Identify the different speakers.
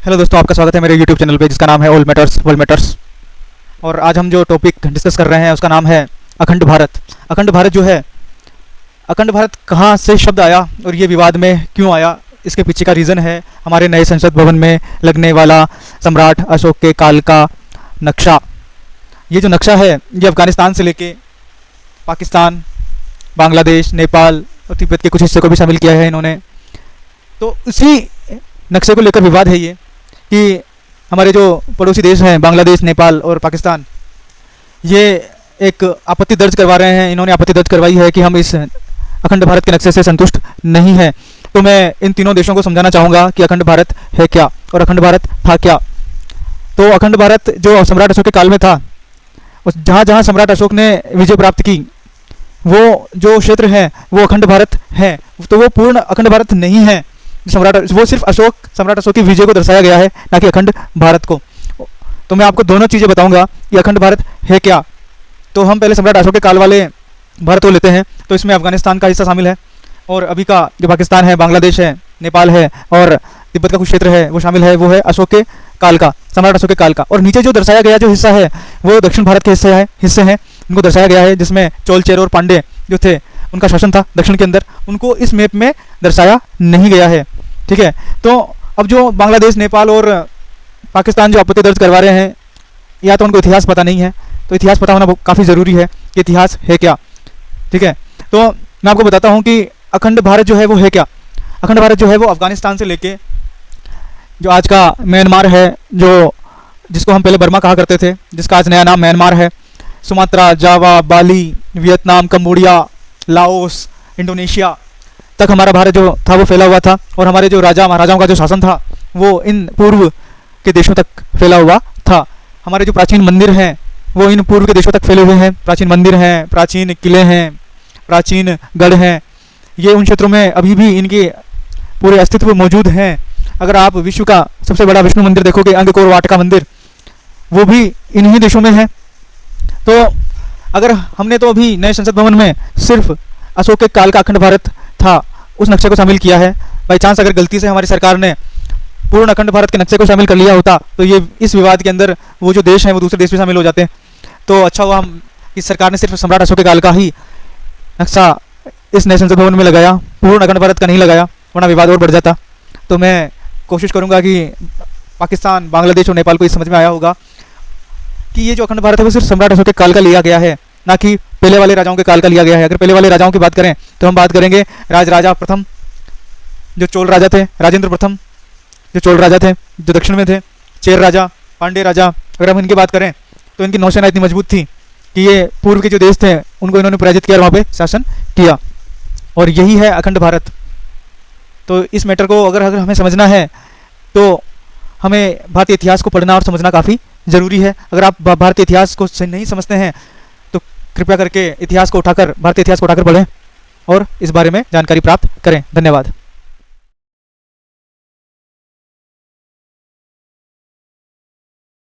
Speaker 1: Hello दोस्तों, आपका स्वागत है मेरे यूट्यूब चैनल पे जिसका नाम है ऑल मैटर्स वर्ल्ड मैटर्स। और आज हम जो टॉपिक डिस्कस कर रहे हैं उसका नाम है अखंड भारत। अखंड भारत जो है, अखंड भारत कहाँ से शब्द आया और ये विवाद में क्यों आया, इसके पीछे का रीज़न है हमारे नए संसद भवन में लगने वाला सम्राट अशोक के काल का नक्शा। ये जो नक्शा है ये अफ़गानिस्तान से लेके पाकिस्तान, बांग्लादेश, नेपाल और तिब्बत के कुछ हिस्से को भी शामिल किया है इन्होंने। तो उसी नक्शे को लेकर विवाद है ये कि हमारे जो पड़ोसी देश हैं बांग्लादेश, नेपाल और पाकिस्तान, ये एक आपत्ति दर्ज करवा रहे हैं। इन्होंने आपत्ति दर्ज करवाई है कि हम इस अखंड भारत के नक्शे से संतुष्ट नहीं हैं। तो मैं इन तीनों देशों को समझाना चाहूँगा कि अखंड भारत है क्या और अखंड भारत था क्या। तो अखंड भारत जो सम्राट अशोक के काल में था, जहाँ जहाँ सम्राट अशोक ने विजय प्राप्त की वो जो क्षेत्र है वो अखंड भारत है। तो वो पूर्ण अखंड भारत नहीं है। वो सिर्फ सम्राट अशोक की विजय को दर्शाया गया है, ना कि अखंड भारत को। तो मैं आपको दोनों चीज़ें बताऊंगा कि अखंड भारत है क्या। तो हम पहले सम्राट अशोक के काल वाले भारत को लेते हैं। तो इसमें अफगानिस्तान का हिस्सा शामिल है और अभी का जो पाकिस्तान है, बांग्लादेश है, नेपाल है और तिब्बत का कुछ क्षेत्र है वो शामिल है। वो है अशोक के काल का, सम्राट अशोक के काल का। और नीचे जो दर्शाया गया जो हिस्सा है वो दक्षिण भारत के हिस्से हैं इनको दर्शाया गया है, जिसमें चोल, चेर और पांडे जो थे उनका शासन था दक्षिण के अंदर। उनको इस मैप में दर्शाया नहीं गया है, ठीक है। तो अब जो बांग्लादेश, नेपाल और पाकिस्तान जो आपत्ति दर्ज करवा रहे हैं, या तो उनको इतिहास पता नहीं है, तो इतिहास पता होना काफ़ी ज़रूरी है कि इतिहास है क्या, ठीक है। तो मैं आपको बताता हूँ कि अखंड भारत जो है वो है क्या। अखंड भारत जो है वो अफगानिस्तान से लेके जो आज का म्यांमार है, जो जिसको हम पहले बर्मा कहा करते थे, जिसका आज नया नाम म्यांमार है, सुमात्रा, जावा, बाली, वियतनाम, कंबोडिया, लाओस, इंडोनेशिया तक हमारा भारत जो था वो फैला हुआ था। और हमारे जो राजा महाराजाओं का जो शासन था वो इन पूर्व के देशों तक फैला हुआ था। हमारे जो प्राचीन मंदिर हैं वो इन पूर्व के देशों तक फैले हुए हैं। प्राचीन मंदिर हैं, प्राचीन किले हैं, प्राचीन गढ़ हैं। ये उन क्षेत्रों में अभी भी इनके पूरे अस्तित्व मौजूद हैं। अगर आप विश्व का सबसे बड़ा विष्णु मंदिर देखोगे, अंगकोर वाट का मंदिर, वो भी इन्हीं देशों में है। तो अगर हमने तो अभी नए संसद भवन में सिर्फ अशोक के काल का अखंड भारत था उस नक्शे को शामिल किया है। बाई चांस अगर गलती से हमारी सरकार ने पूर्ण अखंड भारत के नक्शे को शामिल कर लिया होता तो ये इस विवाद के अंदर वो जो देश हैं वो दूसरे देश भी शामिल हो जाते हैं। तो अच्छा हुआ हम इस सरकार ने सिर्फ सम्राट अशोक के काल का ही नक्शा इस नए संसद भवन में लगाया, पूर्ण अखंड भारत का नहीं लगाया, वरना विवाद और बढ़ जाता। तो मैं कोशिश करूँगा कि पाकिस्तान, बांग्लादेश और नेपाल को इस समझ में आया होगा कि ये जो अखंड भारत है वो सिर्फ सम्राट अशोक के काल का लिया गया है, ना कि पहले वाले राजाओं के काल का लिया गया है। अगर पहले वाले राजाओं की बात करें तो हम बात करेंगे राजा प्रथम, जो चोल राजा थे, राजेंद्र प्रथम जो चोल राजा थे जो दक्षिण में थे, चेर राजा, पांडे राजा। अगर हम इनकी बात करें तो इनकी नौसेना इतनी मजबूत थी कि ये पूर्व के जो देश थे उनको इन्होंने पराजित किया और वहाँ पे शासन किया। और यही है अखंड भारत। तो इस मैटर को अगर हमें समझना है तो हमें भारतीय इतिहास को पढ़ना और समझना काफ़ी ज़रूरी है। अगर आप भारतीय इतिहास को नहीं समझते हैं तो कृपया करके भारतीय इतिहास को उठाकर पढ़ें और इस बारे में जानकारी प्राप्त करें। धन्यवाद।